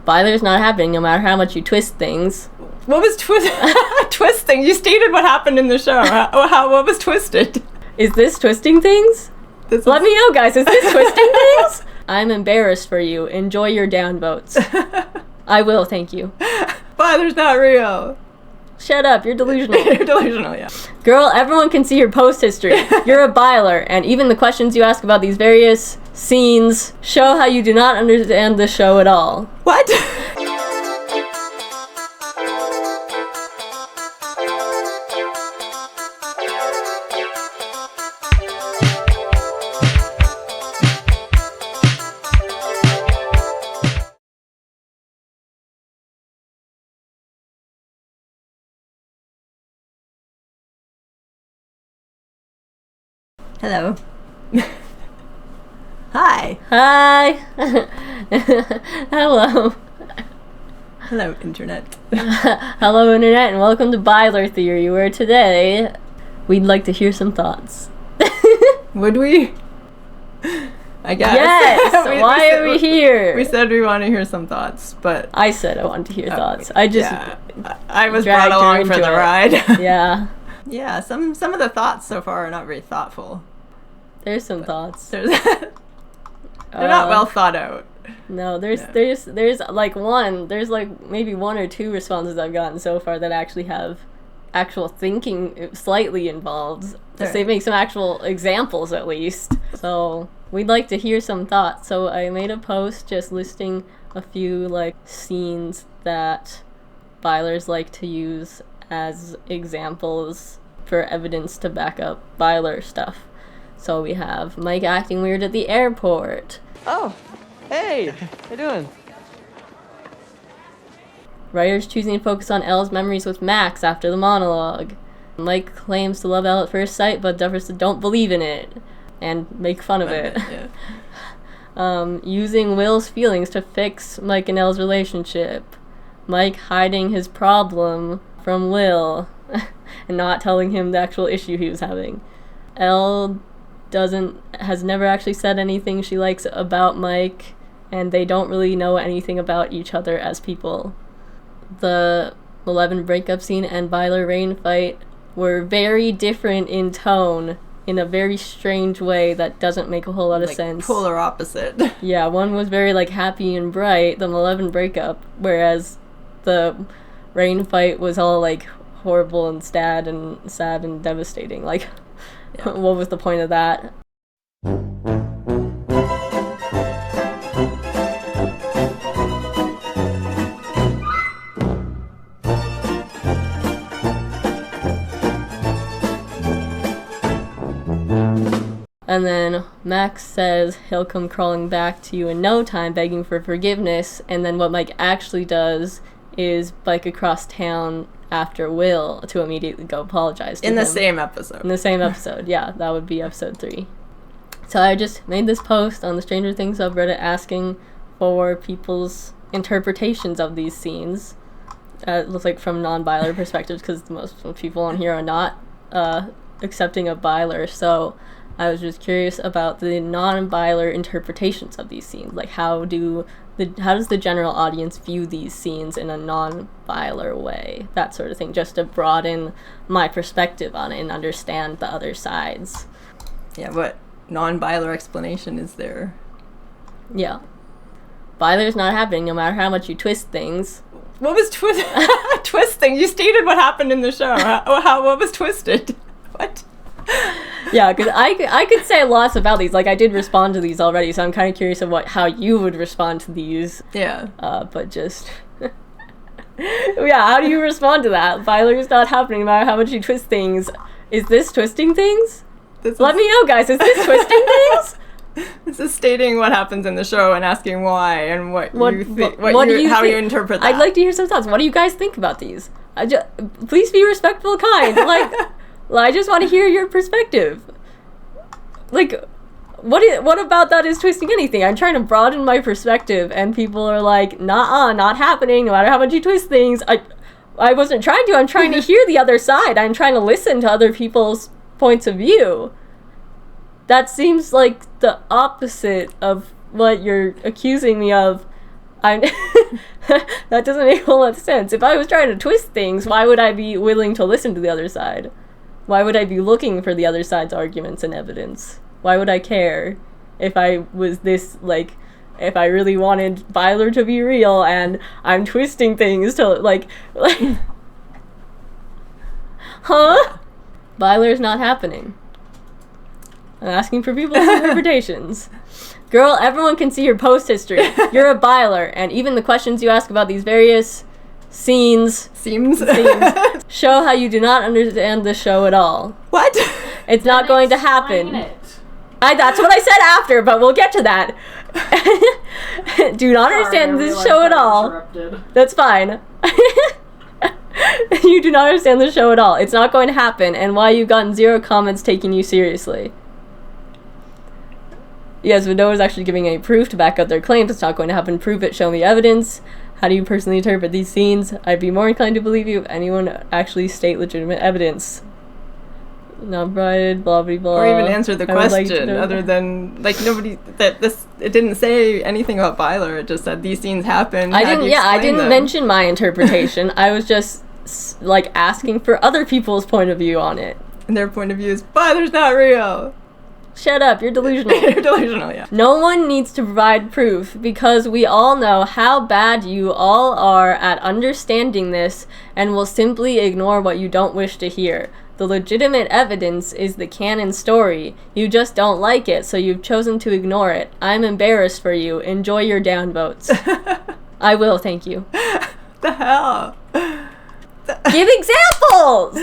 Byler's not happening no matter how much you twist things. What was twisting? You stated what happened in the show. What was twisted? Is this twisting things? Let me know, guys. Is this twisting things? I'm embarrassed for you. Enjoy your downvotes. I will, thank you. Byler's not real. Shut up, you're delusional. You're delusional, yeah. Girl, everyone can see your post history. You're a Byler, and even the questions you ask about these various scenes show how you do not understand the show at all. What? Hello. Hi. Hi. Hello. Hello, Internet. Hello, Internet, and welcome to Byler Theory, where today we'd like to hear some thoughts. Would we? I guess. Yes! Why are we here? We said we want to hear some thoughts, but... I said I wanted to hear thoughts. I just... Yeah, I was brought along for the ride. Yeah. Yeah, some of the thoughts so far are not very thoughtful. There's some thoughts. They're not well thought out. No, there's like maybe one or two responses I've gotten so far that actually have actual thinking slightly involved. Right. They make some actual examples at least. So we'd like to hear some thoughts. So I made a post just listing a few like scenes that Bylers like to use as examples for evidence to back up Byler stuff. So we have Mike acting weird at the airport. Oh, hey, how you doing? Writers choosing to focus on Elle's memories with Max after the monologue. Mike claims to love Elle at first sight, but Duffers don't believe in it and make fun of it. Yeah. Using Will's feelings to fix Mike and Elle's relationship. Mike hiding his problem from Will and not telling him the actual issue he was having. Elle has never actually said anything she likes about Mike, and they don't really know anything about each other as people. The 11 breakup scene and Byler Rain fight were very different in tone in a very strange way that doesn't make a whole lot of sense. Polar opposite. Yeah, one was very like happy and bright, the 11 breakup, whereas the Rain fight was all like horrible and sad and devastating. Like, yeah. What was the point of that? And then Max says he'll come crawling back to you in no time, begging for forgiveness, and then what Mike actually does is bike across town after Will to immediately go apologize to him. In the same episode. In the same episode, yeah. That would be episode 3. So I just made this post on the Stranger Things subreddit asking for people's interpretations of these scenes. It looks like from non-Byler perspectives, because most people on here are not accepting of Byler. So I was just curious about the non-Byler interpretations of these scenes. Like, how does the general audience view these scenes in a non-Byler way? That sort of thing, just to broaden my perspective on it and understand the other sides. Yeah, what non-Byler explanation is there? Yeah. Byler's not happening no matter how much you twist things. What was twisting? You stated what happened in the show. What was twisted? What? Yeah, because I could say lots about these. Like, I did respond to these already, so I'm kind of curious of how you would respond to these. Yeah. But just... yeah, how do you respond to that? Byler's not happening no matter how much you twist things. Is this twisting things? Let me know, guys. Is this twisting things? This is stating what happens in the show and asking why and how you interpret that. I'd like to hear some thoughts. What do you guys think about these? Please be respectful, kind. Like, I just want to hear your perspective. Like, what about that is twisting anything? I'm trying to broaden my perspective, and people are like, nah, not happening, no matter how much you twist things. I wasn't trying to. I'm trying to hear the other side. I'm trying to listen to other people's points of view. That seems like the opposite of what you're accusing me of I'm that doesn't make a whole lot of sense. If I was trying to twist things, why would I be willing to listen to the other side? Why would I be looking for the other side's arguments and evidence? Why would I care if I was this, like, if I really wanted Byler to be real and I'm twisting things to, like huh? Byler's not happening. I'm asking for people's interpretations. Girl, everyone can see your post history. You're a Byler, and even the questions you ask about these various seems show how you do not understand the show at all. What? It's not going to happen. That's what I said after, but we'll get to that. Do not understand this show at all. That's fine. You do not understand the show at all. It's not going to happen, and why you've gotten 0 comments taking you seriously. Yes, but no one's actually giving any proof to back up their claims. It's not going to happen. Prove it. Show me evidence. How do you personally interpret these scenes? I'd be more inclined to believe you if anyone actually state legitimate evidence. Not provided, blah, blah, blah. Or even answer the question, other than, like, nobody, it didn't say anything about Byler. It just said these scenes happen. I didn't mention my interpretation. I was just, like, asking for other people's point of view on it. And their point of view is, Byler's not real. Shut up, you're delusional. You're delusional, yeah. No one needs to provide proof because we all know how bad you all are at understanding this and will simply ignore what you don't wish to hear. The legitimate evidence is the canon story. You just don't like it, so you've chosen to ignore it. I'm embarrassed for you. Enjoy your downvotes. I will, thank you. The hell? Give examples!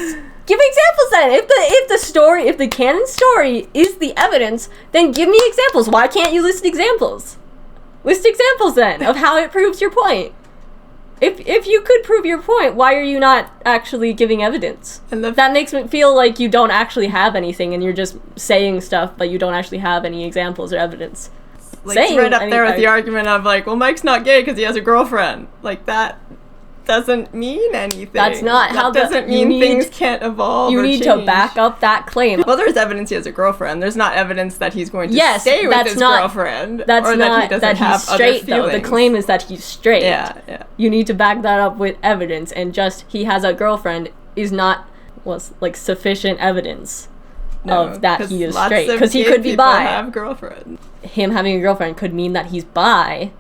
Give examples then. If the canon story is the evidence, then give me examples. Why can't you list examples? List examples then of how it proves your point. If you could prove your point, why are you not actually giving evidence? And that makes me feel like you don't actually have anything and you're just saying stuff, but you don't actually have any examples or evidence. Like, it's right up there with the argument of, like, well, Mike's not gay because he has a girlfriend. Like, that doesn't mean anything. That's not how that doesn't mean things can't evolve. You need to back up that claim. Well, there's evidence he has a girlfriend. There's not evidence that he's going to stay with his girlfriend. That's or not that he's straight, though. The claim is that he's straight. Yeah. You need to back that up with evidence, and just he has a girlfriend is not sufficient evidence of that he is straight, because he could be bi. Have girlfriends. Him having a girlfriend could mean that he's bi.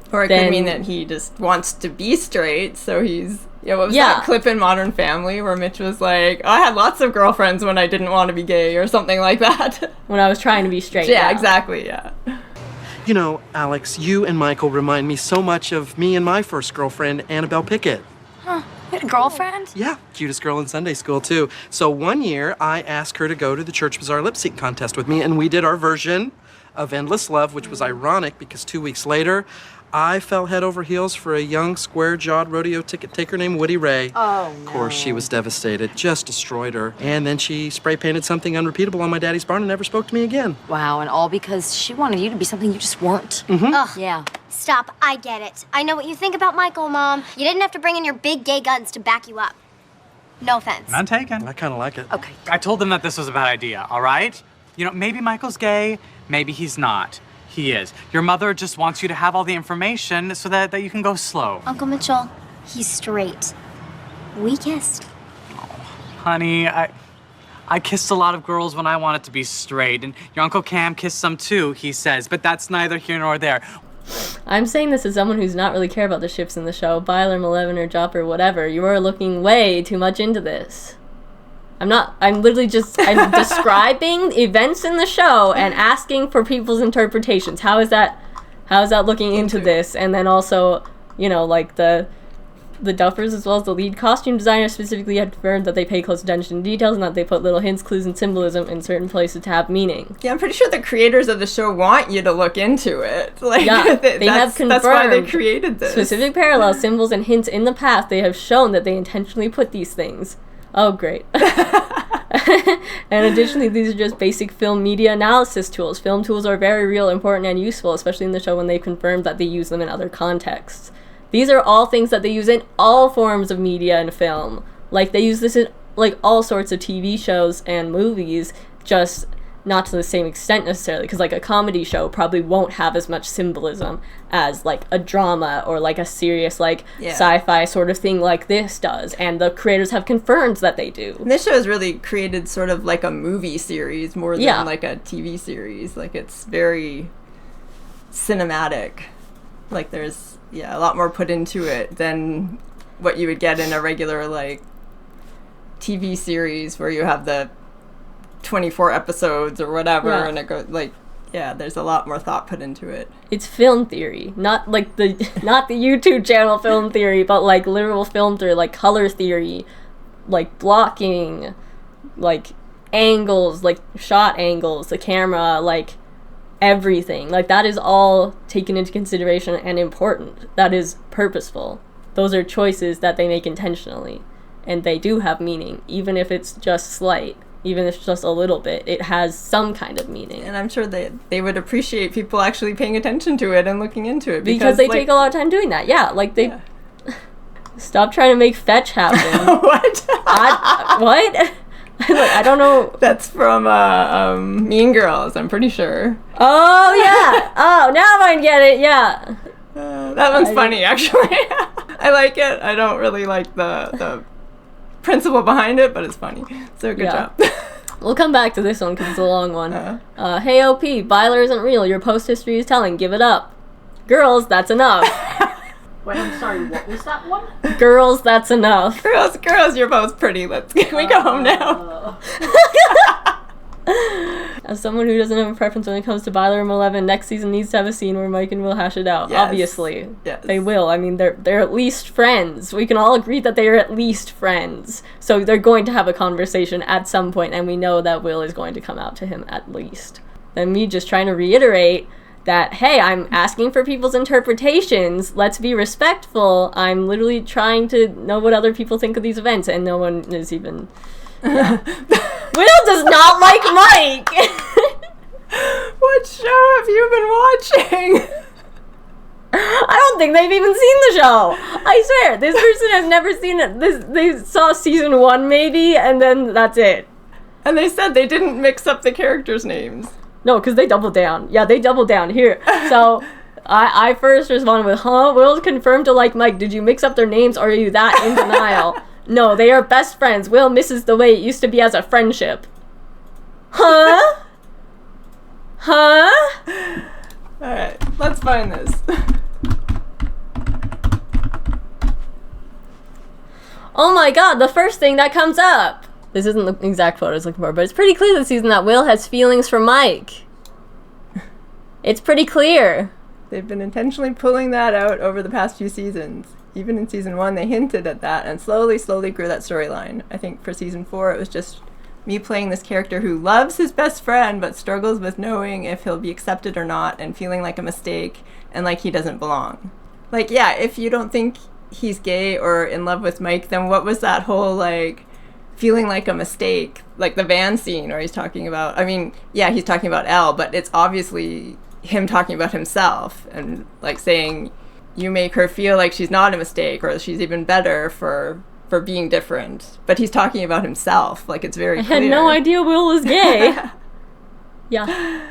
Or it could mean that he just wants to be straight, so he's... what was that clip in Modern Family where Mitch was like, I had lots of girlfriends when I didn't want to be gay, or something like that. When I was trying to be straight. Yeah, exactly, yeah. You know, Alex, you and Michael remind me so much of me and my first girlfriend, Annabelle Pickett. Huh. You had a girlfriend? Yeah, cutest girl in Sunday school, too. So one year, I asked her to go to the Church Bazaar lip sync contest with me, and we did our version of Endless Love, which was ironic because 2 weeks later, I fell head over heels for a young, square-jawed rodeo ticket taker named Woody Ray. Oh, no. Of course, she was devastated, just destroyed her. And then she spray-painted something unrepeatable on my daddy's barn and never spoke to me again. Wow, and all because she wanted you to be something you just weren't. Mm-hmm. Ugh, yeah. Stop, I get it. I know what you think about Michael, Mom. You didn't have to bring in your big gay guns to back you up. No offense. None taken. I kind of like it. Okay. I told them that this was a bad idea, all right? You know, maybe Michael's gay, maybe he's not. He is. Your mother just wants you to have all the information so that you can go slow. Uncle Mitchell, he's straight. We kissed. Oh, honey, I kissed a lot of girls when I wanted to be straight, and your Uncle Cam kissed some too, he says, but that's neither here nor there. I'm saying this as someone who's not really care about the ships in the show, Byler, Malevolent, or Jopper, whatever. You are looking way too much into this. I'm literally just describing events in the show and asking for people's interpretations. How is that looking into this? And then also, like the Duffers as well as the lead costume designer specifically have confirmed that they pay close attention to details and that they put little hints, clues, and symbolism in certain places to have meaning. Yeah, I'm pretty sure the creators of the show want you to look into it. Like, yeah, they have confirmed that's why they created this. Specific parallels, symbols, and hints in the past. They have shown that they intentionally put these things. Oh, great. And additionally, these are just basic film media analysis tools. Film tools are very real, important, and useful, especially in the show when they confirmed that they use them in other contexts. These are all things that they use in all forms of media and film. Like, they use this in, like, all sorts of TV shows and movies, just not to the same extent necessarily, because like a comedy show probably won't have as much symbolism as like a drama or like a serious like sci-fi sort of thing like this does, and the creators have confirmed that they do. And this show has really created sort of like a movie series more than like a TV series. Like it's very cinematic. Like there's a lot more put into it than what you would get in a regular like TV series where you have the 24 episodes or whatever, and it goes like there's a lot more thought put into it. It's film theory, not like the YouTube channel Film Theory, but like literal film theory, like color theory, like blocking, like angles, like shot angles, the camera, like everything. Like that is all taken into consideration and important. That is purposeful. Those are choices that they make intentionally, and they do have meaning, even if it's just slight. Even if it's just a little bit, it has some kind of meaning. And I'm sure they would appreciate people actually paying attention to it and looking into it. Because they take a lot of time doing that. Yeah, like they... Yeah. Stop trying to make fetch happen. What? What? Like, I don't know. That's from Mean Girls, I'm pretty sure. Oh, yeah. Oh, now I get it, yeah. That one's funny, actually. I like it. I don't really like the principle behind it, but it's funny. So good job. We'll come back to this one because it's a long one. Hey OP, Byler isn't real. Your post history is telling. Give it up. Girls, that's enough. Wait, I'm sorry. What was that one? Girls, that's enough. Girls, you're both pretty. Can we go home now? As someone who doesn't have a preference when it comes to Byler and Malevolent, next season needs to have a scene where Mike and Will hash it out. Yes. Obviously. Yes. They will. I mean, they're at least friends. We can all agree that they are at least friends. So they're going to have a conversation at some point, and we know that Will is going to come out to him at least. Then me just trying to reiterate that, hey, I'm asking for people's interpretations. Let's be respectful. I'm literally trying to know what other people think of these events, and no one is even... Yeah. Will does not like Mike. What show have you been watching? I don't think they've even seen the show. I swear, this person has never seen it. They saw season 1 maybe, and then that's it. And they said they didn't mix up the characters' names. No, because they doubled down. Yeah, they doubled down. Here. So I first responded with, Will's confirmed to like Mike. Did you mix up their names, or are you that in denial? No, they are best friends. Will misses the way it used to be as a friendship. Huh? Alright, let's find this. Oh my god, the first thing that comes up. This isn't the exact photo I was looking for, but it's pretty clear this season that Will has feelings for Mike. It's pretty clear. They've been intentionally pulling that out over the past few seasons. Even in season 1, they hinted at that and slowly grew that storyline. I think for season 4, it was just me playing this character who loves his best friend but struggles with knowing if he'll be accepted or not and feeling like a mistake and like he doesn't belong. Like, yeah, if you don't think he's gay or in love with Mike, then what was that whole, like, feeling like a mistake? Like the van scene where he's talking about, I mean, yeah, he's talking about Elle, but it's obviously him talking about himself and, like, saying... You make her feel like she's not a mistake or she's even better for being different. But he's talking about himself. Like, it's very clear. I had no idea Will was gay. Yeah.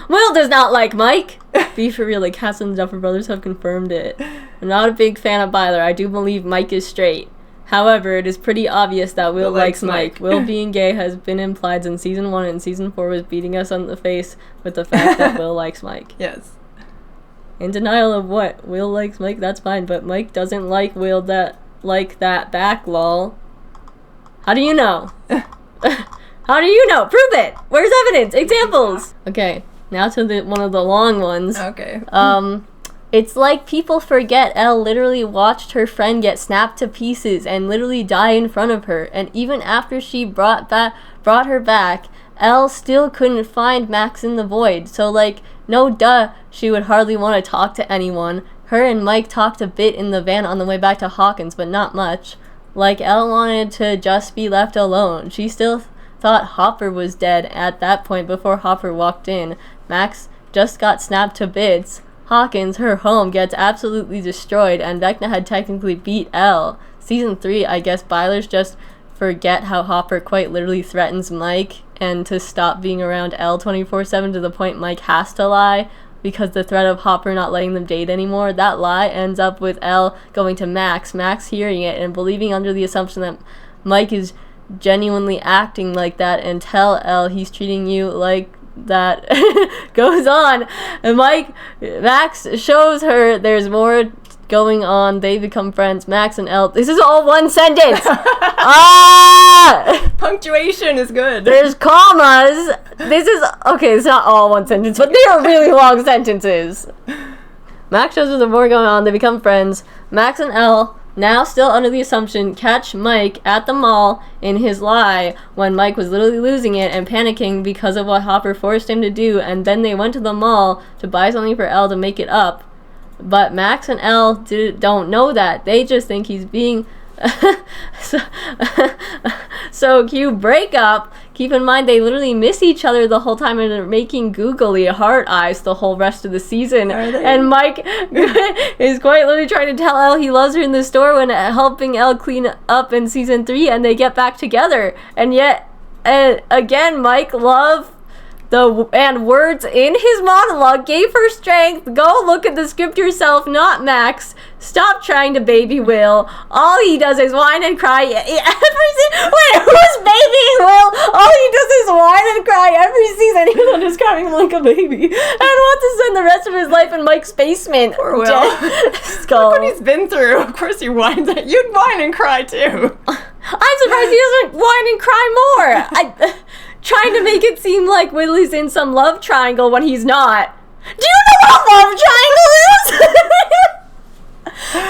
Will does not like Mike. Be for real, like, Cass and the Duffer Brothers have confirmed it. I'm not a big fan of Byler. I do believe Mike is straight. However, it is pretty obvious that Will likes Mike. Will being gay has been implied since season 1, and season 4 was beating us on the face with the fact that Will likes Mike. Yes. In denial of what? Will likes Mike, that's fine, but Mike doesn't like Will that back, lol. How do you know? How do you know? Prove it! Where's evidence? Examples! Okay, now to one of the long ones. Okay. It's like people forget Elle literally watched her friend get snapped to pieces and literally die in front of her, and even after she brought her back, Elle still couldn't find Max in the void, so like, no duh, she would hardly want to talk to anyone. Her and Mike talked a bit in the van on the way back to Hawkins, but not much. Like, Elle wanted to just be left alone. She still thought Hopper was dead at that point before Hopper walked in. Max just got snapped to bits. Hawkins, her home, gets absolutely destroyed, and Vecna had technically beat Elle. Season 3, I guess Byler's just forget how Hopper quite literally threatens Mike and to stop being around Elle 24/7 to the point Mike has to lie because the threat of Hopper not letting them date anymore. That lie ends up with Elle going to Max hearing it and believing under the assumption that Mike is genuinely acting like that and tell Elle he's treating you like that. Goes on, and Max shows her there's more going on. They become friends. Max and Elle. This is all one sentence. Punctuation is good. There's commas. This is okay. It's not all one sentence, but they are really long sentences. Max shows her there's more going on. They become friends. Max and Elle, now still under the assumption, catch Mike at the mall in his lie when Mike was literally losing it and panicking because of what Hopper forced him to do, and then they went to the mall to buy something for Elle to make it up. But Max and Elle don't know that. They just think he's being so cute. Break up. Keep in mind they literally miss each other the whole time and are making googly heart eyes the whole rest of the season. And Mike is quite literally trying to tell Elle he loves her in the store when helping Elle clean up in season 3, and they get back together. And yet again, Mike and words in his monologue gave her strength. Go look at the script yourself, not Max. Stop trying to baby Will. All he does is whine and cry wait, who's babying Will? All he does is whine and cry every season, even though he's crying like a baby, and wants to spend the rest of his life in Mike's basement. Poor Will. Skull. Look what he's been through. Of course he whines. You'd whine and cry too. I'm surprised he doesn't whine and cry more. Trying to make it seem like Will is in some love triangle when he's not. Do you know what a love triangle is?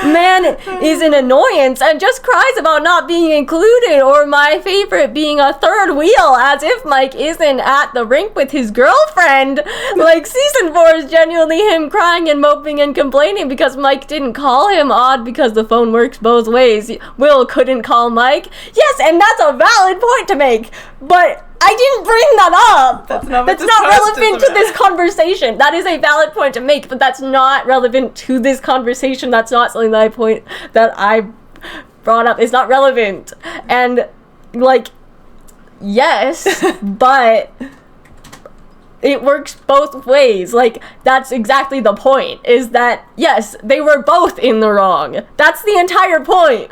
Man is an annoyance and just cries about not being included, or my favorite, being a third wheel, as if Mike isn't at the rink with his girlfriend. Like, season 4 is genuinely him crying and moping and complaining because Mike didn't call him. Odd, because the phone works both ways. Will couldn't call Mike. Yes, and that's a valid point to make, but I didn't bring that up. That's not relevant to this conversation. That is a valid point to make, but that's not relevant to this conversation. That's not something that I brought up. It's not relevant. And, like, yes, but it works both ways. Like, that's exactly the point, is that, yes, they were both in the wrong. That's the entire point.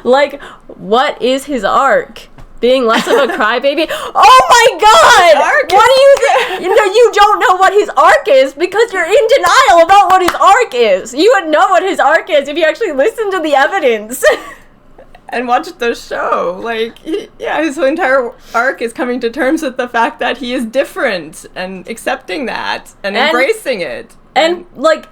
Like, what is his arc? Being less of a crybaby? Oh my god! What do you think? You don't know what his arc is because you're in denial about what his arc is. You would know what his arc is if you actually listened to the evidence. And watched the show. Like, his entire arc is coming to terms with the fact that he is different and accepting that and embracing it. And like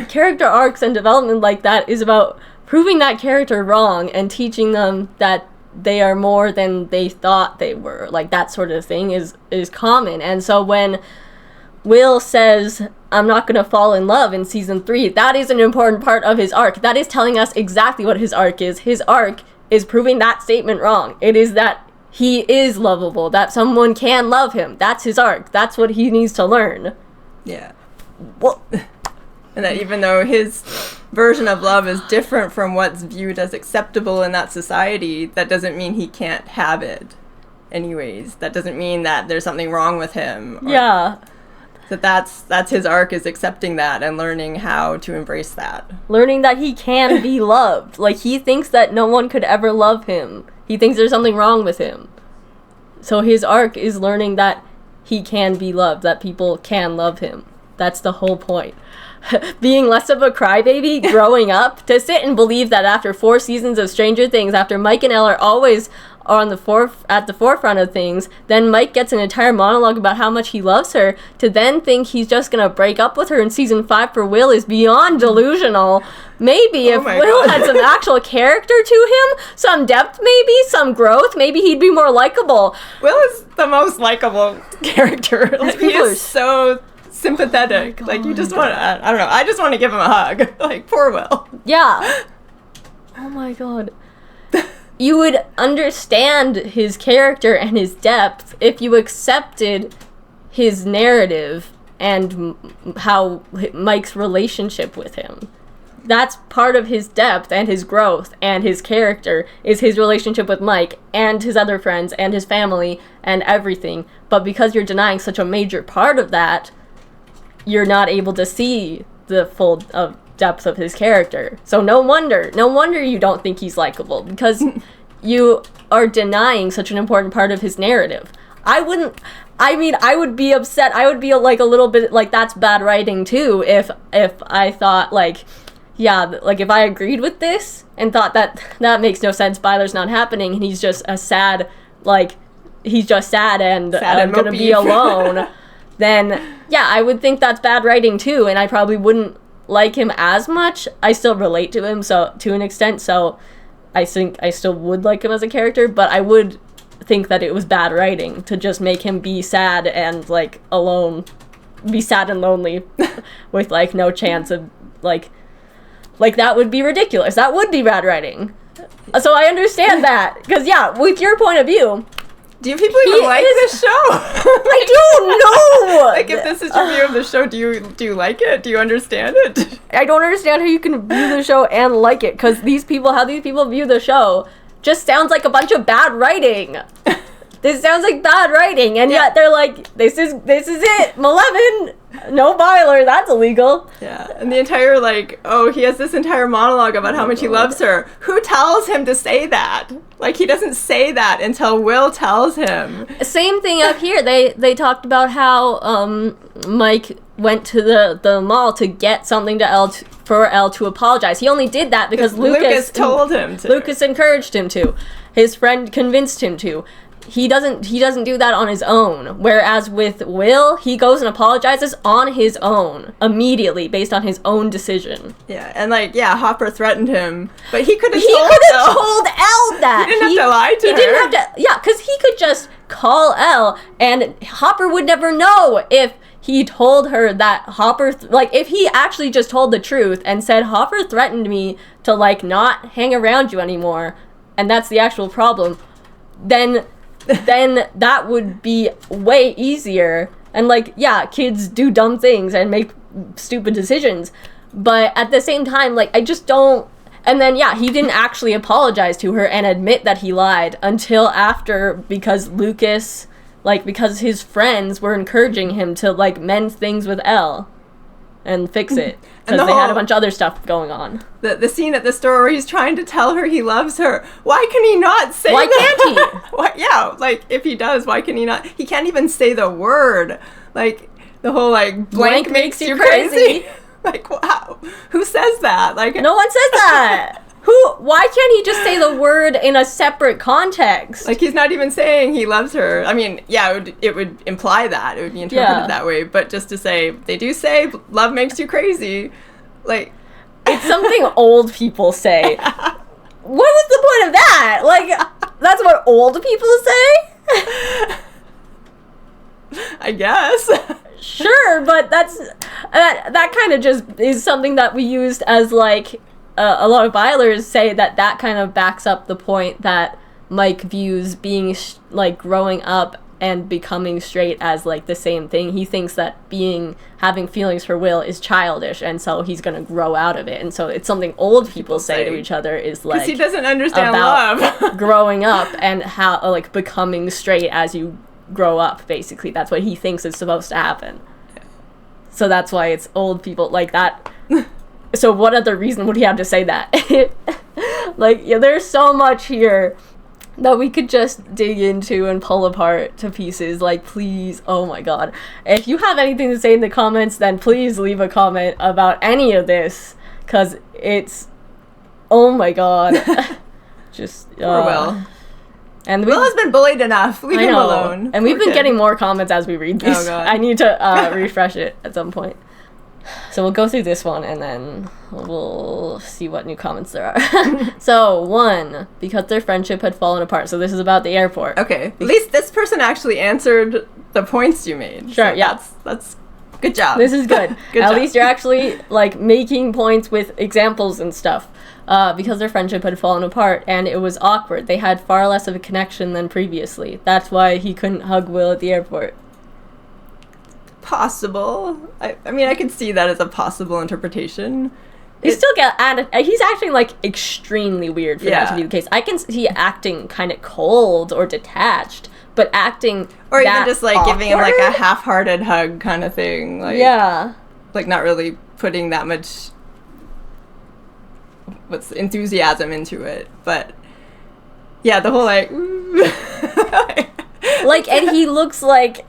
character arcs and development like that is about proving that character wrong and teaching them that they are more than they thought they were. Like, that sort of thing is common. And so when Will says, I'm not going to fall in love in season 3, that is an important part of his arc. That is telling us exactly what his arc is. His arc is proving that statement wrong. It is that he is lovable, that someone can love him. That's his arc. That's what he needs to learn. Yeah. Well, and that even though his version of love is different from what's viewed as acceptable in that society, that doesn't mean he can't have it anyways. That doesn't mean that there's something wrong with him. Yeah. That's his arc, is accepting that and learning how to embrace that. Learning that he can be loved. Like, he thinks that no one could ever love him. He thinks there's something wrong with him. So his arc is learning that he can be loved, that people can love him. That's the whole point. Being less of a crybaby, growing up, to sit and believe that after 4 seasons of Stranger Things, after Mike and Elle are always at the forefront of things, then Mike gets an entire monologue about how much he loves her, to then think he's just gonna break up with her in season 5 for Will is beyond delusional. Maybe if Will had some actual character to him, some depth maybe, some growth, maybe he'd be more likable. Will is the most likable character. Like, he is so sympathetic. Like, you just want to, I don't know, I just want to give him a hug. Like, poor Will. Yeah. Oh my god. You would understand his character and his depth if you accepted his narrative and how Mike's relationship with him. that's part of his depth and his growth and his character is his relationship with Mike and his other friends and his family and everything. But because you're denying such a major part of that, you're not able to see the full depth of his character. So no wonder you don't think he's likable, because you are denying such an important part of his narrative. I would be upset. I would be like a little bit like, that's bad writing too, if I thought like, yeah, like if I agreed with this and thought that makes no sense, Byler's not happening, and he's just a sad, like, he's just sad and gonna be alone, then yeah, I would think that's bad writing too, and I probably wouldn't like him as much. I still relate to him to an extent, so I think I still would like him as a character, but I would think that it was bad writing to just make him be sad and like alone, be sad and lonely with like no chance of like that would be ridiculous. That would be bad writing. So I understand that, because yeah, with your point of view, do you people even like this show? I don't know. Like, if this is your view of the show, do you like it? Do you understand it? I don't understand how you can view the show and like it, because how these people view the show just sounds like a bunch of bad writing. This sounds like bad writing, and yet they're like, this is it, Malevolent, no Byler, that's illegal. Yeah, and the entire, like, oh, he has this entire monologue about how much he loves her. Who tells him to say that? Like, he doesn't say that until Will tells him. Same thing up here. They talked about how Mike went to the mall to get something to for Elle to apologize. He only did that because Lucas told him to. Lucas encouraged him to. His friend convinced him to. He doesn't do that on his own. Whereas with Will, he goes and apologizes on his own immediately, based on his own decision. Yeah, and like, yeah, Hopper threatened him, but he could have told Elle that. He didn't have to lie to her. He didn't have to. Yeah, because he could just call Elle, and Hopper would never know if he told her that Hopper, like, if he actually just told the truth and said, Hopper threatened me to, like, not hang around you anymore, and that's the actual problem, then that would be way easier. And, like, yeah, kids do dumb things and make stupid decisions, but at the same time, like, I just don't. And then, yeah, he didn't actually apologize to her and admit that he lied until after, because Lucas, like, because his friends were encouraging him to, like, mend things with Elle and fix it. Because they had a bunch of other stuff going on. The scene at the store where he's trying to tell her he loves her. Why can he not say Why that? Can't he? Why, yeah, like, if he does, why can he not? He can't even say the word. Like, the whole, like, blank makes you crazy. Like, wow. Who says that? Like, no one says that. Why can't he just say the word in a separate context? Like, he's not even saying he loves her. I mean, yeah, it would imply that. It would be interpreted that way. But just to say, they do say, love makes you crazy. Like, it's something old people say. What was the point of that? Like, that's what old people say? I guess. Sure, but that kind of just is something that we used as, like, a lot of Bylers say that kind of backs up the point that Mike views being like growing up and becoming straight as like the same thing. He thinks that having feelings for Will is childish, and so he's gonna grow out of it. And so it's something old people say to each other is like, because he doesn't understand about love. growing up and how like becoming straight as you grow up. Basically, that's what he thinks is supposed to happen. So that's why it's old people like that. So what other reason would he have to say that? Like, yeah, there's so much here that we could just dig into and pull apart to pieces. Like, please, oh my god. If you have anything to say in the comments, then please leave a comment about any of this, because it's, oh my god. Just, Poor Will. And Will has been bullied enough. Leave him alone. And we've been getting more comments as we read these. Oh god. I need to refresh it at some point. So we'll go through this one, and then we'll see what new comments there are. So, 1, because their friendship had fallen apart. So this is about the airport. Okay. At least this person actually answered the points you made. Sure, so yeah. That's good job. This is good. Good At job. least you're actually, like, making points with examples and stuff. Because their friendship had fallen apart, and it was awkward. They had far less of a connection than previously. That's why he couldn't hug Will at the airport. Possible. I mean, I could see that as a possible interpretation. He's acting like extremely weird for that to be the case. I can see acting kind of cold or detached, but acting or even that just like awkward? giving him like a half-hearted hug kind of thing. Like, yeah, like not really putting that much enthusiasm into it. But yeah, the whole like, like, and he looks like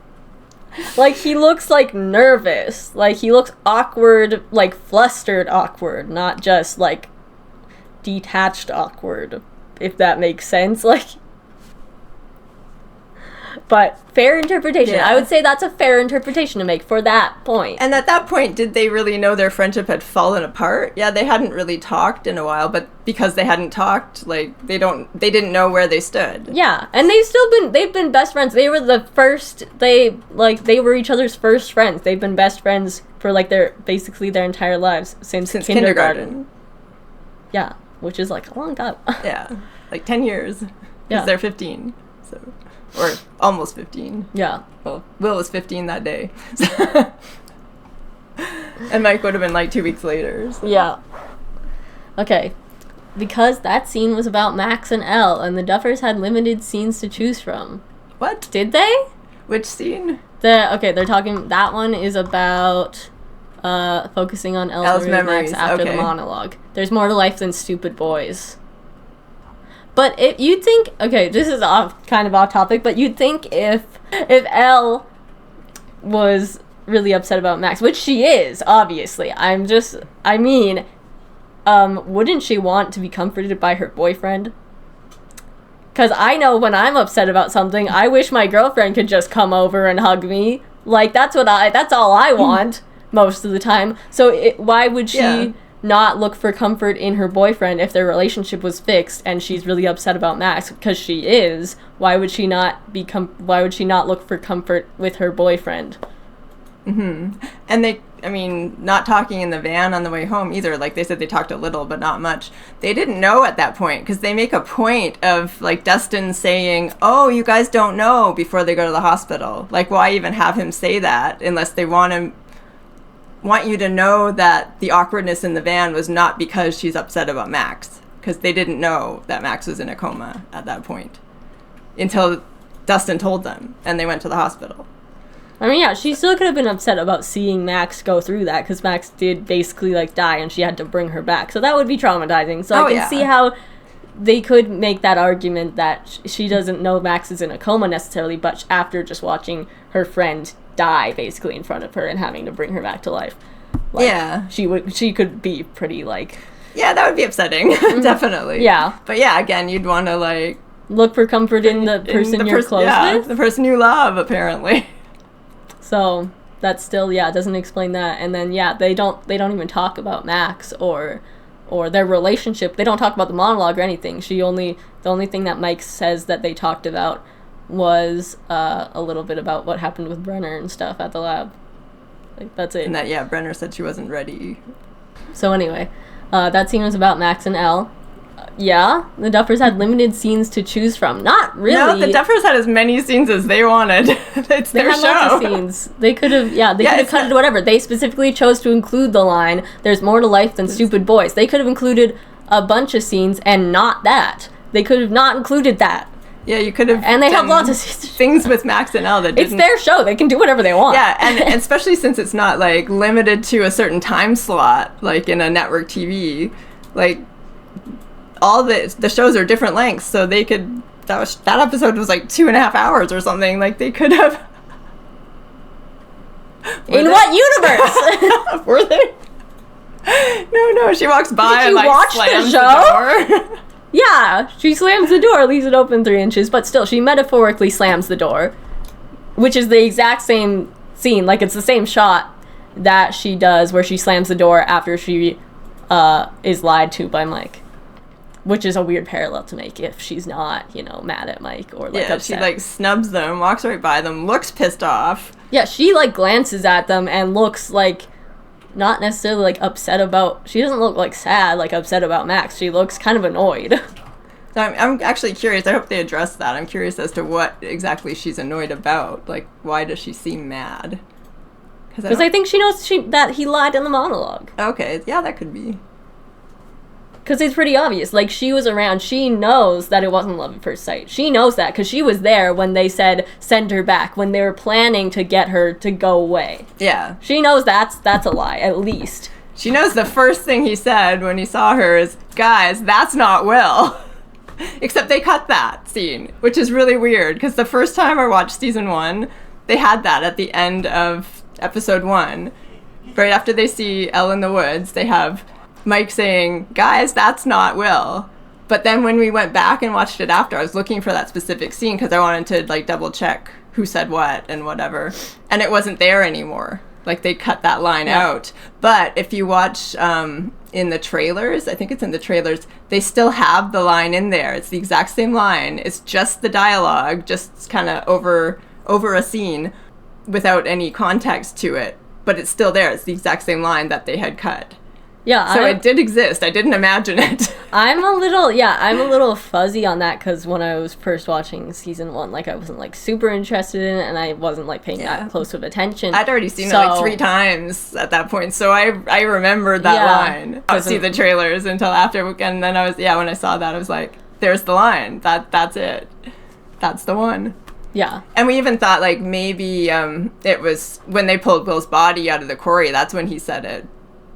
nervous, like he looks awkward, like flustered awkward, not just like detached awkward, if that makes sense. Like, but fair interpretation. Yeah. I would say that's a fair interpretation to make for that point. and at that point, did they really know their friendship had fallen apart? Yeah, they hadn't really talked in a while, but because they hadn't talked, like they didn't know where they stood. Yeah, and they've been best friends. They were they were each other's first friends. They've been best friends for like basically their entire lives since kindergarten. Yeah, which is like a long time. Yeah, like 10 years. Because Yeah. they're 15, so or almost 15. Yeah. Well, Will was 15 that day. And Mike would have been like 2 weeks later. So. Yeah. Okay. Because that scene was about Max and Elle, and the Duffers had limited scenes to choose from. What? Did they? Which scene? They're talking. That one is about focusing on Elle's memories Max after the monologue. There's more to life than stupid boys. But if you think, okay, this is kind of off topic, but you'd think if Elle was really upset about Max, which she is, obviously. Wouldn't she want to be comforted by her boyfriend? Because I know when I'm upset about something, I wish my girlfriend could just come over and hug me. Like, that's all I want most of the time. So why would she not look for comfort in her boyfriend if their relationship was fixed and she's really upset about Max? Because she is. Why would she not look for comfort with her boyfriend? Mm-hmm. And not talking in the van on the way home either. Like, they said they talked a little, but not much. They didn't know at that point, because they make a point of, like, Dustin saying, oh, you guys don't know, before they go to the hospital. Like, why even have him say that unless they want you to know that the awkwardness in the van was not because she's upset about Max, because they didn't know that Max was in a coma at that point until Dustin told them, and they went to the hospital. I mean, yeah, she still could have been upset about seeing Max go through that, because Max did basically, like, die, and she had to bring her back. So that would be traumatizing. So I can see how they could make that argument that she doesn't know Max is in a coma necessarily, but after just watching her friend die, basically, in front of her and having to bring her back to life. Like, she could be pretty, like... Yeah, that would be upsetting, definitely. Yeah. But yeah, again, you'd want to, like... look for comfort in the person you're close with? The person you love, apparently. So that still, doesn't explain that. And then, they don't even talk about Max or their relationship. They don't talk about the monologue or anything. The only thing that Mike says that they talked about was a little bit about what happened with Brenner and stuff at the lab. Like, that's it. And that, Brenner said she wasn't ready. So anyway, that scene was about Max and Elle. The Duffers had limited scenes to choose from. Not really. No, the Duffers had as many scenes as they wanted. It's their show. They had lots of scenes. They could have, could have cut it to whatever. They specifically chose to include the line, there's more to life than stupid boys. They could have included a bunch of scenes and not that. They could have not included that. Yeah, you could have. And they have lots of things with Max and Elle that didn't. It's their show. They can do whatever they want. Yeah, and especially since it's not, like, limited to a certain time slot, like in a network TV. Like, all the shows are different lengths, so they could. That episode was like 2.5 hours or something. Like, they could have. In what universe? Were they? No. She walks by and, like, watch slams the door. Yeah, she slams the door, leaves it open 3 inches, but still, she metaphorically slams the door, which is the exact same scene. Like, it's the same shot that she does where she slams the door after she is lied to by Mike, which is a weird parallel to make if she's not, mad at Mike or, like, upset. She, like, snubs them, walks right by them, looks pissed off. Yeah, she, like, glances at them and looks, like, not necessarily, like, upset about... She doesn't look, like, sad, like, upset about Max. She looks kind of annoyed. So I'm actually curious. I hope they address that. I'm curious as to what exactly she's annoyed about. Like, why does she seem mad? Because I think she knows that he lied in the monologue. Okay, yeah, that could be. Because it's pretty obvious. Like, she was around. She knows that it wasn't love at first sight. She knows that because she was there when they said send her back, when they were planning to get her to go away. Yeah. She knows that's a lie, at least. She knows the first thing he said when he saw her is, guys, that's not Will. Except they cut that scene, which is really weird, because the first time I watched season 1, they had that at the end of episode 1. Right after they see Elle in the woods, they have Mike saying, guys, that's not Will. But then when we went back and watched it after, I was looking for that specific scene because I wanted to like double check who said what and whatever. And it wasn't there anymore. Like, they cut that line out. But if you watch in the trailers, I think it's in the trailers, they still have the line in there. It's the exact same line. It's just the dialogue, just kind of over a scene without any context to it. But it's still there. It's the exact same line that they had cut. Yeah. So it did exist. I didn't imagine it. I'm a little fuzzy on that because when I was first watching season 1, like, I wasn't like super interested in it and I wasn't like paying that close of attention. I'd already seen it like 3 times at that point, so I remembered that line. I didn't see the trailers until after, and then I was, when I saw that, I was like, there's the line. That's it. That's the one. Yeah. And we even thought, like, maybe it was when they pulled Will's body out of the quarry, that's when he said it.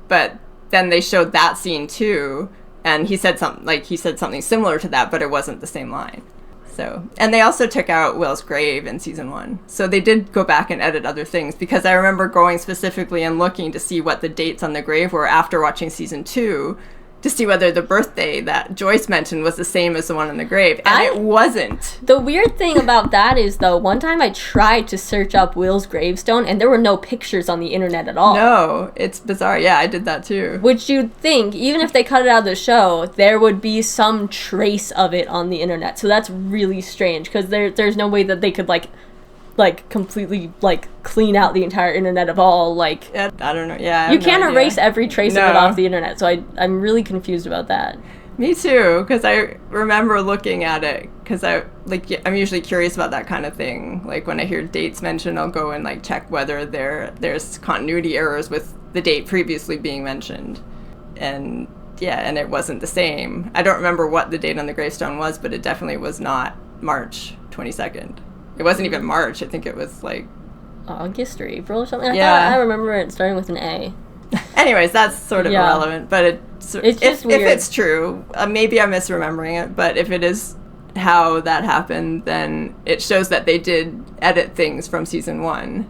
But then they showed that scene too, and he said something similar to that, but it wasn't the same line. So, and they also took out Will's grave in season 1. So they did go back and edit other things, because I remember going specifically and looking to see what the dates on the grave were after watching season 2, to see whether the birthday that Joyce mentioned was the same as the one on the grave, and it wasn't. The weird thing about that is, though, one time I tried to search up Will's gravestone, and there were no pictures on the internet at all. No, it's bizarre. Yeah, I did that too. Which you'd think, even if they cut it out of the show, there would be some trace of it on the internet. So that's really strange, because there's no way that they could, like completely, like, clean out the entire internet of all, like... I don't know, yeah. You can't erase every trace of it off the internet, so I'm really confused about that. Me too, because I remember looking at it, because I'm usually curious about that kind of thing. Like, when I hear dates mentioned, I'll go and, like, check whether there's continuity errors with the date previously being mentioned. And, and it wasn't the same. I don't remember what the date on the gravestone was, but it definitely was not March 22nd. It wasn't even March. I think it was like August or April or something. I remember it starting with an A. Anyways, that's sort of irrelevant. But it's just weird. If it's true, maybe I'm misremembering it. But if it is how that happened, then it shows that they did edit things from season 1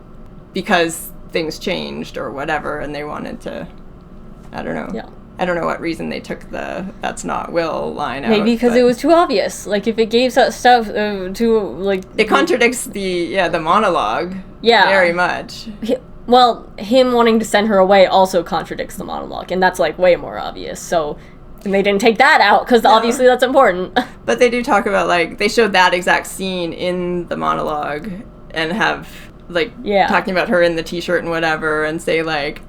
because things changed or whatever, and they wanted to. I don't know. Yeah. I don't know what reason they took the "that's not Will" line out. Maybe because it was too obvious. Like, if it gave stuff too, like... It contradicts the monologue very much. Him wanting to send her away also contradicts the monologue, and that's, like, way more obvious. So, and they didn't take that out, because obviously that's important. But they do talk about, like, they showed that exact scene in the monologue, and have, like, talking about her in the t-shirt and whatever, and say, like,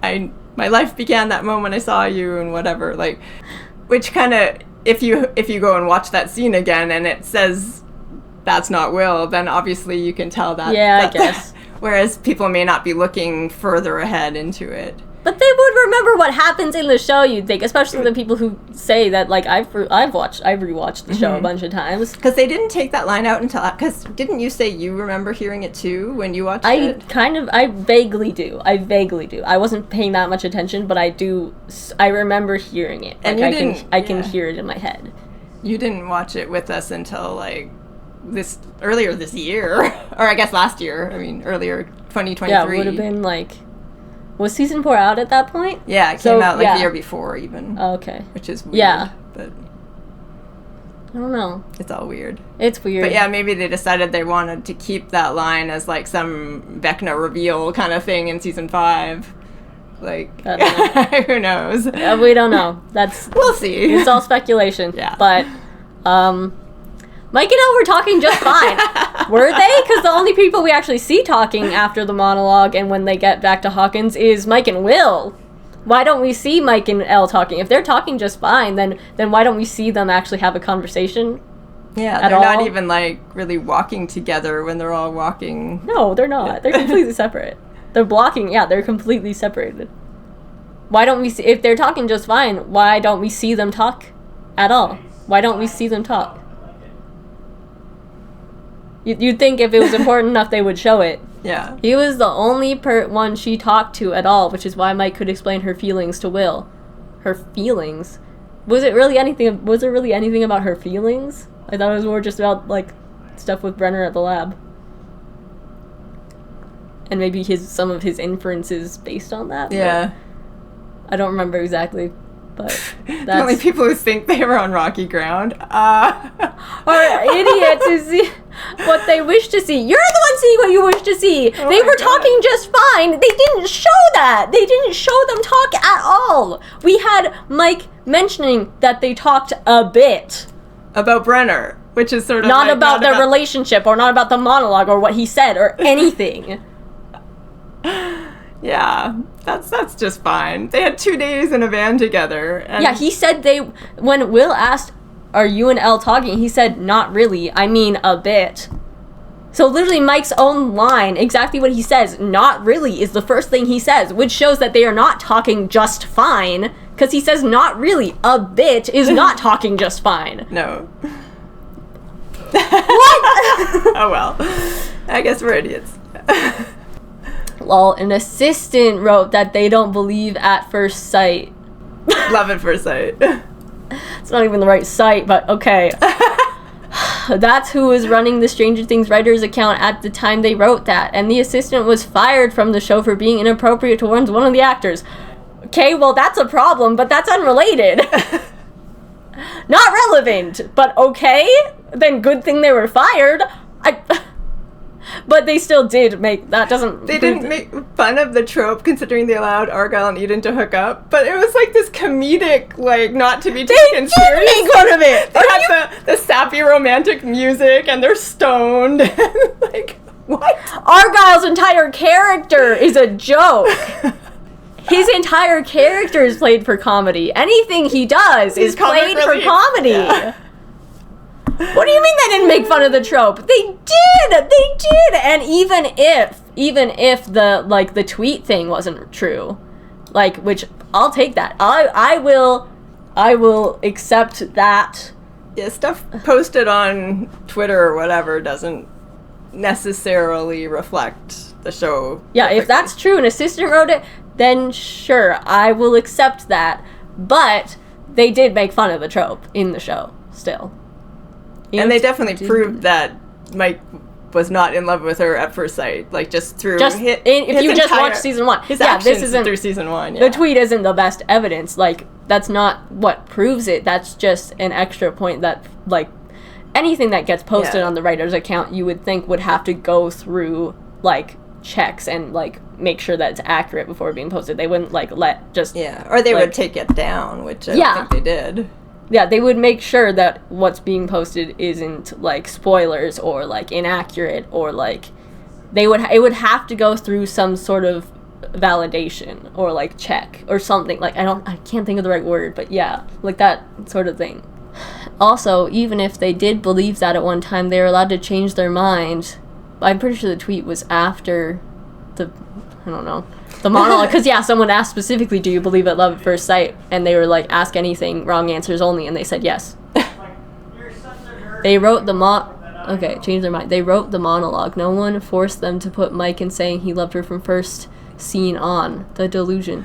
my life began that moment I saw you and whatever, like, which kind of, if you go and watch that scene again and it says that's not Will, then obviously you can tell that. Yeah, I guess. Whereas people may not be looking further ahead into it. But they would remember what happens in the show, you'd think, especially the people who say that, like, I've rewatched the show a bunch of times. Because they didn't take that line out until, because didn't you say you remember hearing it too when you watched it? I vaguely do. I wasn't paying that much attention, but I remember hearing it. And like, I can hear it in my head. You didn't watch it with us until, like, earlier this year, or I guess last year, earlier, 2023. Yeah, it would have been, like... Was season 4 out at that point? Yeah, it came out the year before even. Oh, okay. Which is weird. Yeah. But I don't know. It's all weird. It's weird. But yeah, maybe they decided they wanted to keep that line as like some Vecna reveal kind of thing in season 5. Like, who knows? We don't know. We'll see. It's all speculation. Yeah. But, Mike and Elle were talking just fine. Were they? Because the only people we actually see talking after the monologue and when they get back to Hawkins is Mike and Will. Why don't we see Mike and Elle talking? If they're talking just fine, then why don't we see them actually have a conversation? Yeah, they're not even, like, really walking together when they're all walking. No, they're not. They're completely separate. They're blocking. Yeah, they're completely separated. Why don't we see... If they're talking just fine, why don't we see them talk at all? Why don't we see them talk? You'd think if it was important enough, they would show it. Yeah. He was the only one she talked to at all, which is why Mike could explain her feelings to Will. Her feelings? Was there really anything about her feelings? I thought it was more just about, like, stuff with Brenner at the lab. And maybe some of his inferences based on that. Yeah. I don't remember exactly, but that's... The only people who think they were on rocky ground are idiots who see what they wish to see. You're the one seeing what you wish to see. Oh They were God. talking just fine. They didn't show that. They didn't show them talk at all. We had Mike mentioning that they talked a bit. About Brenner, which is sort of Not like, about their relationship, or not about the monologue, or what he said, or anything. Yeah, that's just fine. They had 2 days in a van together. And Yeah, he said when Will asked, are you and Elle talking? He said, not really. I mean, a bit. So literally Mike's own line, exactly what he says, not really, is the first thing he says, which shows that they are not talking just fine, because he says not really. A bit is not talking just fine. No. What? Oh well. I guess we're idiots. Lol, an assistant wrote that they don't believe at first sight. Love at first sight. It's not even the right site, but okay. That's who was running the Stranger Things writers account at the time they wrote that, and the assistant was fired from the show for being inappropriate towards one of the actors. Okay, well that's a problem, but that's unrelated. Not relevant, but okay. Then good thing they were fired. But they still did make, that doesn't... They didn't make fun of the trope, considering they allowed Argyle and Eden to hook up, but it was like this comedic, like, not to be taken seriously. They did make fun of it! They had the sappy romantic music, and they're stoned, like, what? Argyle's entire character is a joke. His entire character is played for comedy. Anything he does is played for comedy. Yeah. What do you mean they didn't make fun of the trope? They did! And even if the tweet thing wasn't true, like, which I'll take that. I will accept that. Yeah, stuff posted on Twitter or whatever doesn't necessarily reflect the show. Yeah, if that's true, an assistant wrote it, then sure, I will accept that. But they did make fun of the trope in the show, still. And they definitely proved that Mike was not in love with her at first sight, like just through if you just watch season 1. His yeah, actions this isn't through season 1. Yeah. The tweet isn't the best evidence. Like, that's not what proves it. That's just an extra point that, like, anything that gets posted on the writer's account, you would think would have to go through, like, checks and, like, make sure that it's accurate before being posted. They wouldn't, like, let just... Yeah, or they would take it down, which I don't think they did. Yeah, they would make sure that what's being posted isn't, like, spoilers or, like, inaccurate or, like, it would have to go through some sort of validation or, like, check or something. Like, I can't think of the right word, but yeah, like that sort of thing. Also, even if they did believe that at one time, they were allowed to change their mind. I'm pretty sure the tweet was after the monologue, because someone asked specifically, do you believe at love at first sight, and they were like, ask anything, wrong answers only, and they said yes. They wrote changed their mind. They wrote the monologue. No one forced them to put Mike in saying he loved her from first scene on. The delusion.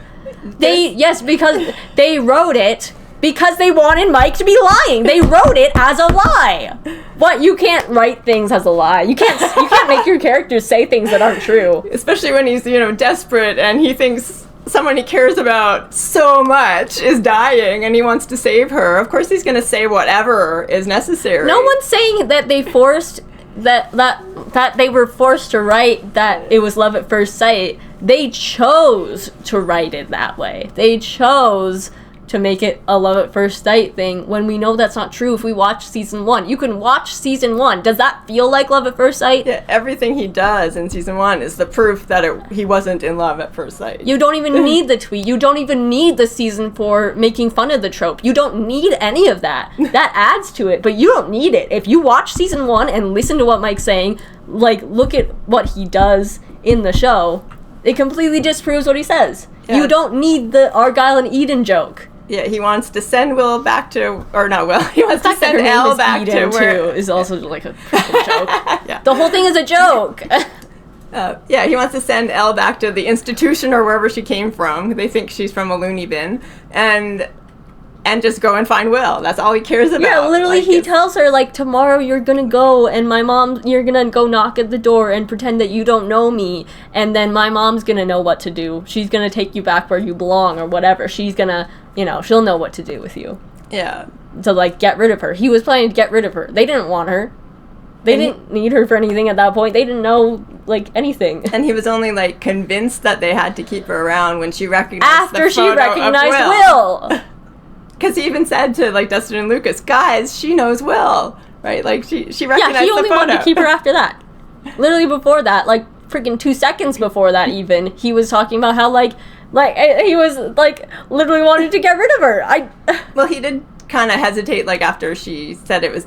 Because they wrote it because they wanted Mike to be lying. They wrote it as a lie. What? You can't write things as a lie. You can't make your characters say things that aren't true. Especially when he's, desperate and he thinks someone he cares about so much is dying and he wants to save her. Of course he's going to say whatever is necessary. No one's saying that they forced that they were forced to write that it was love at first sight. They chose to write it that way. They chose to make it a love at first sight thing when we know that's not true if we watch season 1. You can watch season 1. Does that feel like love at first sight? Yeah, everything he does in season 1 is the proof that he wasn't in love at first sight. You don't even need the tweet. You don't even need the season 4 making fun of the trope. You don't need any of that. That adds to it, but you don't need it. If you watch season 1 and listen to what Mike's saying, like, look at what he does in the show, it completely disproves what he says. Yeah. You don't need the Argyle and Eden joke. Yeah, he wants to send Will back to, or not Will, he wants The to fact that her send name Elle is back to Eden, where... too, is also like a freaking joke. Yeah. The whole thing is a joke. Yeah, he wants to send Elle back to the institution or wherever she came from. They think she's from a loony bin. And just go and find Will. That's all he cares about. Yeah, literally, Like, he it's- tells her, like, tomorrow you're gonna go, and you're gonna go knock at the door and pretend that you don't know me, and then my mom's gonna know what to do. She's gonna take you back where you belong, or whatever. She's gonna, she'll know what to do with you. Yeah. To, like, get rid of her. He was planning to get rid of her. They didn't want her. They didn't need her for anything at that point. They didn't know, like, anything. And he was only, like, convinced that they had to keep her around when she recognized After the she photo recognized of Will. Because he even said to, like, Dustin and Lucas, guys, she knows Will, right? Like, she recognized Yeah, he the only photo. wanted to keep her after that. Literally before that, like, freaking 2 seconds before that even, he was talking about how, like, he was, like, literally wanted to get rid of her. Well, he did kind of hesitate, like, after she said it was,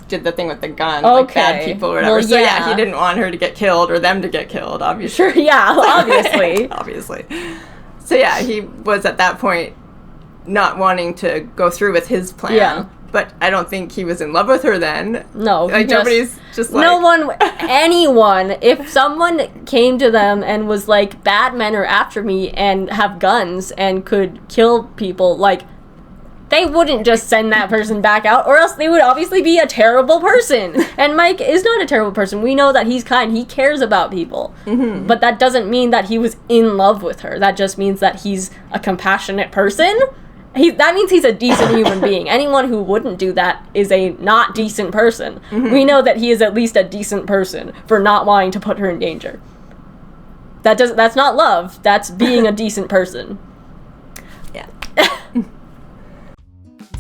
did the thing with the gun, like, bad people or whatever. Well, so, yeah. he didn't want her to get killed or them to get killed, obviously. Sure, yeah, obviously. Obviously. So, yeah, he was at that point not wanting to go through with his plan. Yeah. But I don't think he was in love with her then. No. Like, nobody's just like... No one, anyone, if someone came to them and was like, bad men are after me and have guns and could kill people, like, they wouldn't just send that person back out, or else they would obviously be a terrible person. And Mike is not a terrible person. We know that he's kind. He cares about people. Mm-hmm. But that doesn't mean that he was in love with her. That just means that he's a compassionate person. That means he's a decent human being. Anyone who wouldn't do that is a not decent person. Mm-hmm. We know that he is at least a decent person for not wanting to put her in danger. That's not love. That's being a decent person. Yeah.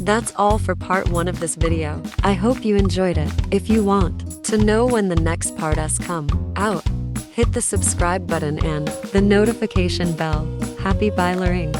That's all for part 1 of this video. I hope you enjoyed it. If you want to know when the next part has come out, hit the subscribe button and the notification bell. Happy Bylering!